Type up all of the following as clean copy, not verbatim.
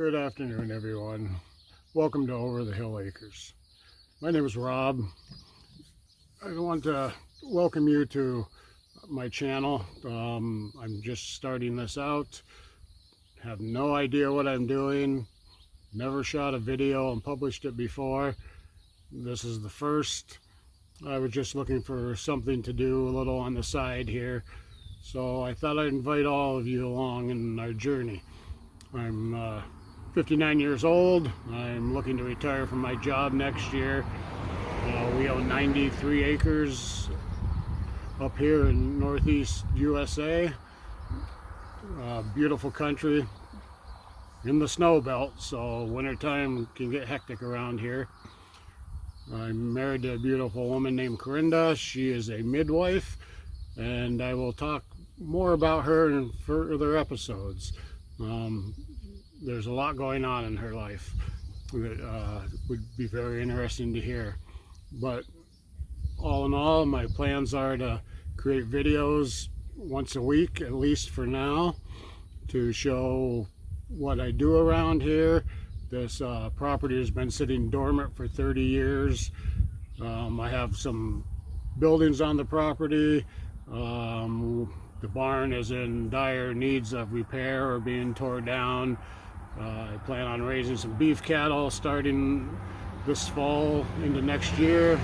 Good afternoon, everyone. Welcome to Over the Hill Acres. My name is Rob. I want to welcome you to my channel. I'm just starting this out. Have no idea what I'm doing. Never shot a video and published it before. This is the first. I was just looking for something to do a little on the side here. So I thought I'd invite all of you along in our journey. I'm 59 years old. I'm looking to retire from my job next year. We own 93 acres up here in northeast USA. Beautiful country in the snow belt, so wintertime can get hectic around here. I'm married to a beautiful woman named Corinda. She is a midwife, and I will talk more about her in further episodes. There's a lot going on in her life that would be very interesting to hear. But all in all, my plans are to create videos once a week, at least for now, to show what I do around here. This property has been sitting dormant for 30 years. I have some buildings on the property. The barn is in dire needs of repair or being torn down. I plan on raising some beef cattle starting this fall into next year.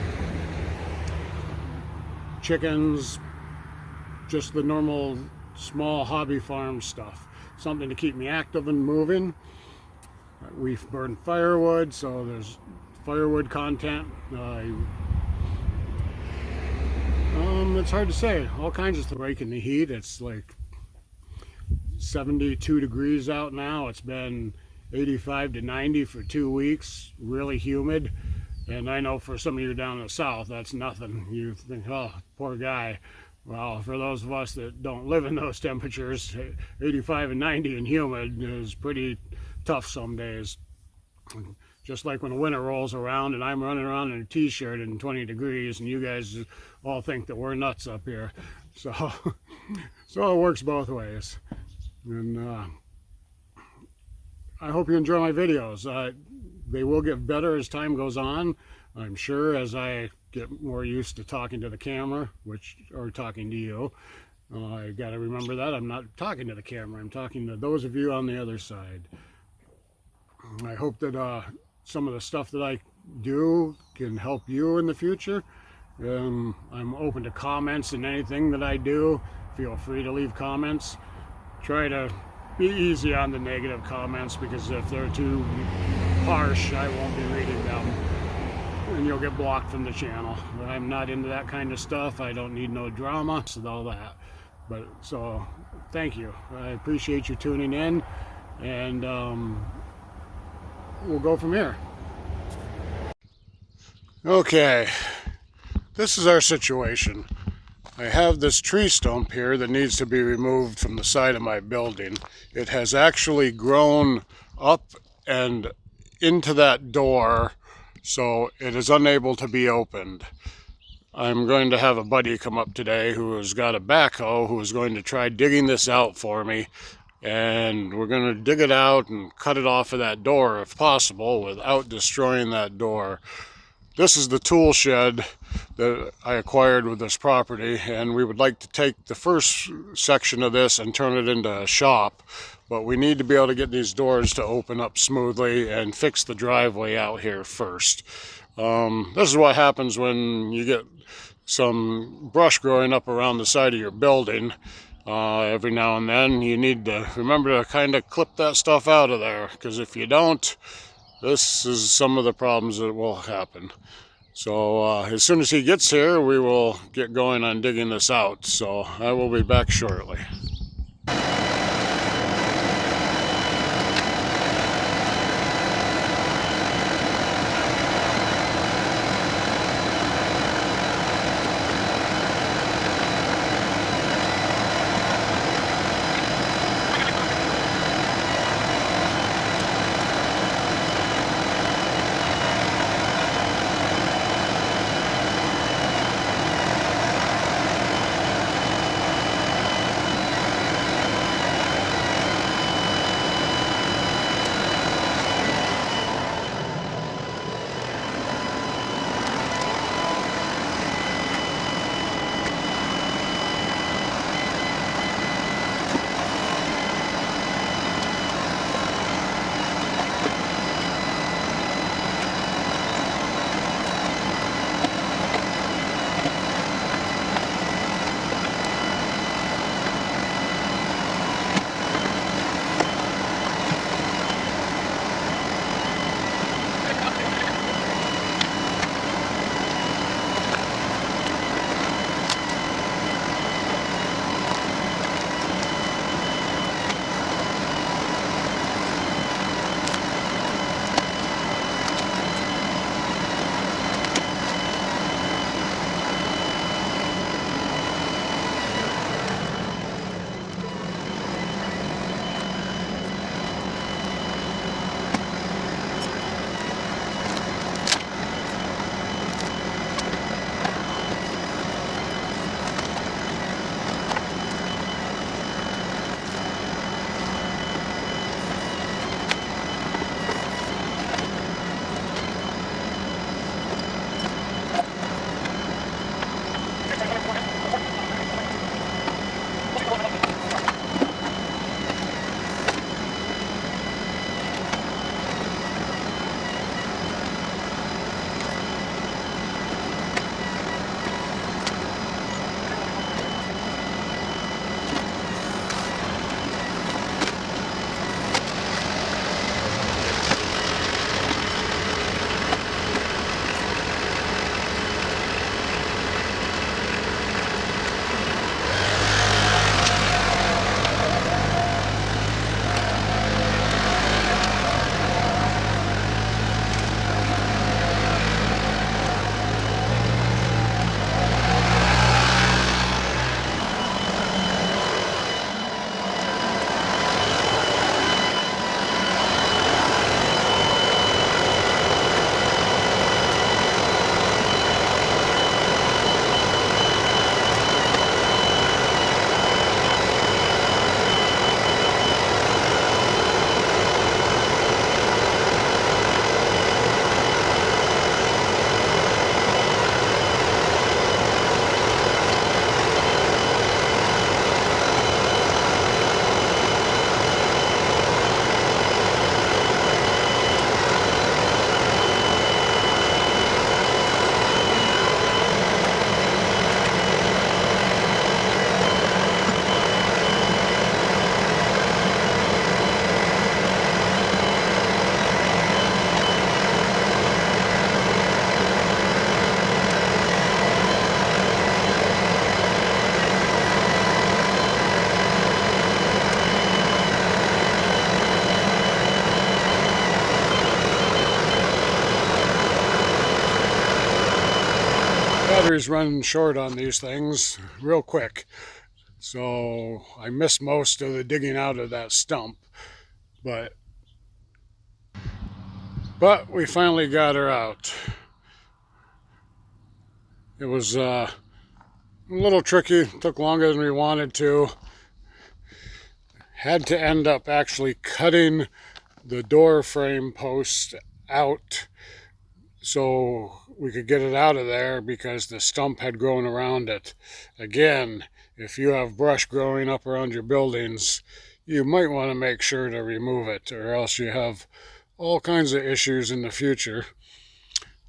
Chickens, just the normal small hobby farm stuff. Something to keep me active and moving. We've burned firewood, so there's firewood content. It's hard to say. All kinds of stuff. Breaking the heat. It's like 72 degrees out now. It's been 85 to 90 for 2 weeks. Really humid. And I know for some of you down in the south, that's nothing. You think, oh, poor guy. Well, for those of us that don't live in those temperatures, 85 and 90 and humid is pretty tough some days. Just like when the winter rolls around and I'm running around in a t-shirt in 20 degrees and you guys all think that we're nuts up here. So it works both ways. And I hope you enjoy my videos. They will get better as time goes on, I'm sure, as I get more used to talking to the camera, or talking to you. I got to remember that I'm not talking to the camera. I'm talking to those of you on the other side. I hope that some of the stuff that I do can help you in the future. I'm open to comments and anything that I do. Feel free to leave comments. Try to be easy on the negative comments, because if they're too harsh, I won't be reading them and you'll get blocked from the channel. I'm not into that kind of stuff. I don't need no drama and all that. But so thank you. I appreciate you tuning in, and we'll go from here. Okay, this is our situation. I have this tree stump here that needs to be removed from the side of my building. It has actually grown up and into that door, so it is unable to be opened. I'm going to have a buddy come up today who has got a backhoe, who is going to try digging this out for me. And we're going to dig it out and cut it off of that door if possible without destroying that door. This is the tool shed that I acquired with this property, and we would like to take the first section of this and turn it into a shop. But we need to be able to get these doors to open up smoothly and fix the driveway out here first. This is what happens when you get some brush growing up around the side of your building. Every now and then you need to remember to kind of clip that stuff out of there, because if you don't, this is some of the problems that will happen. So as soon as he gets here, we will get going on digging this out. So I will be back shortly. batteries run short on these things real quick. So I missed most of the digging out of that stump, but we finally got her out. It was a little tricky, took longer than we wanted to. Had to end up actually cutting the door frame post out so we could get it out of there because the stump had grown around it. Again, if you have brush growing up around your buildings, you might want to make sure to remove it, or else you have all kinds of issues in the future.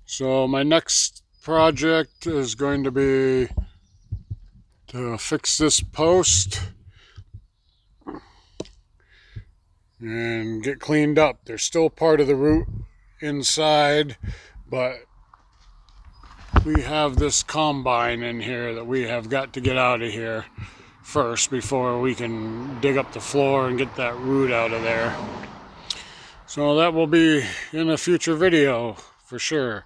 So my next project is going to be to fix this post and get cleaned up. There's still part of the root inside, but we have this combine in here that we have got to get out of here first before we can dig up the floor and get that root out of there. So that will be in a future video for sure.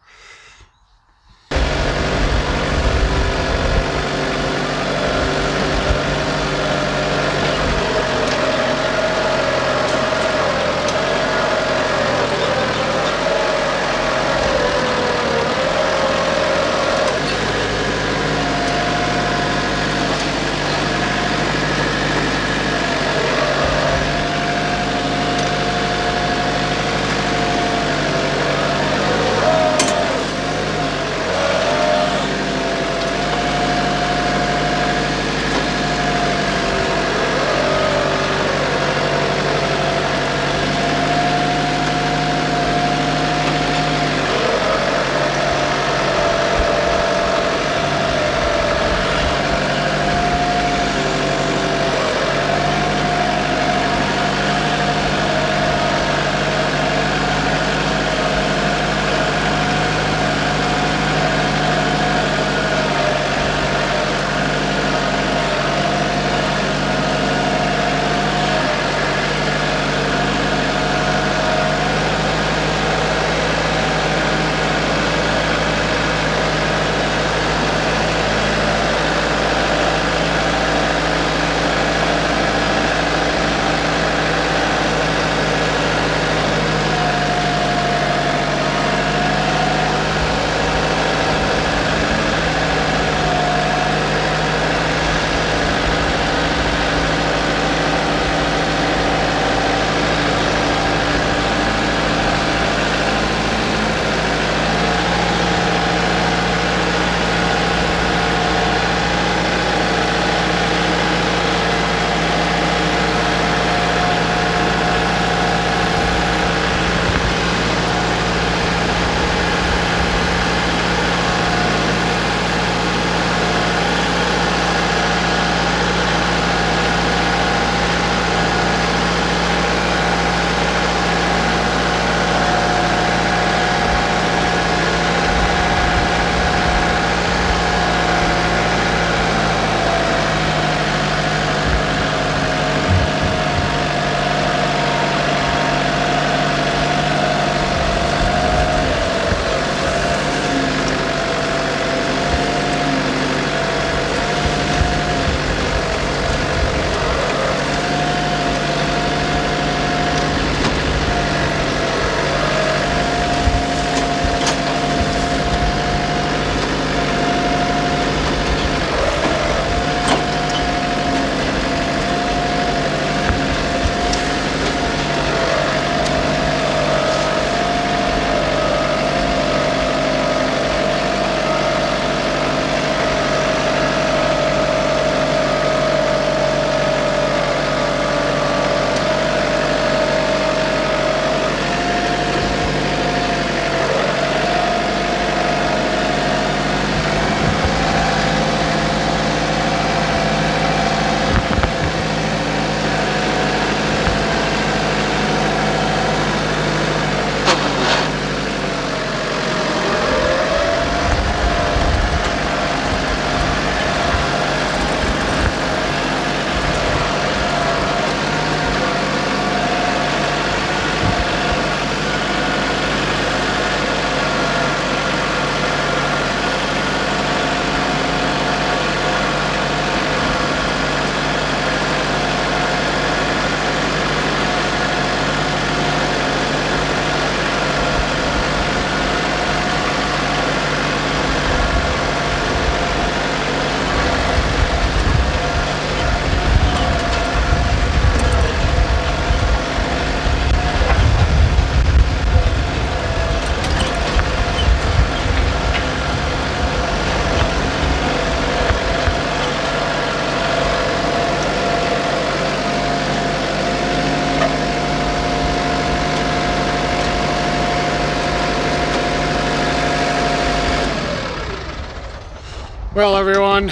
Well, everyone,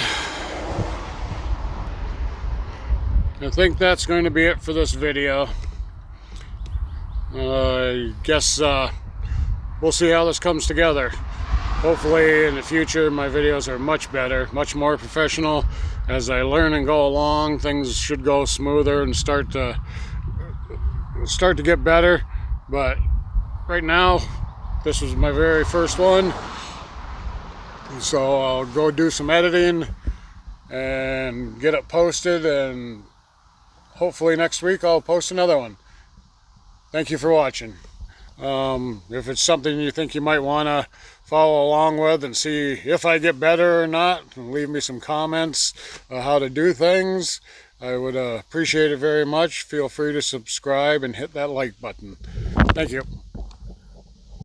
I think that's going to be it for this video. I guess we'll see how this comes together. Hopefully in the future my videos are much better, much more professional. As I learn and go along, things should go smoother and start to get better. But right now, this was my very first one. So I'll go do some editing and get it posted, and hopefully next week I'll post another one. Thank you for watching. If it's something you think you might want to follow along with and see if I get better or not, leave me some comments how to do things. I would appreciate it very much. Feel free to subscribe and hit that like button. Thank you.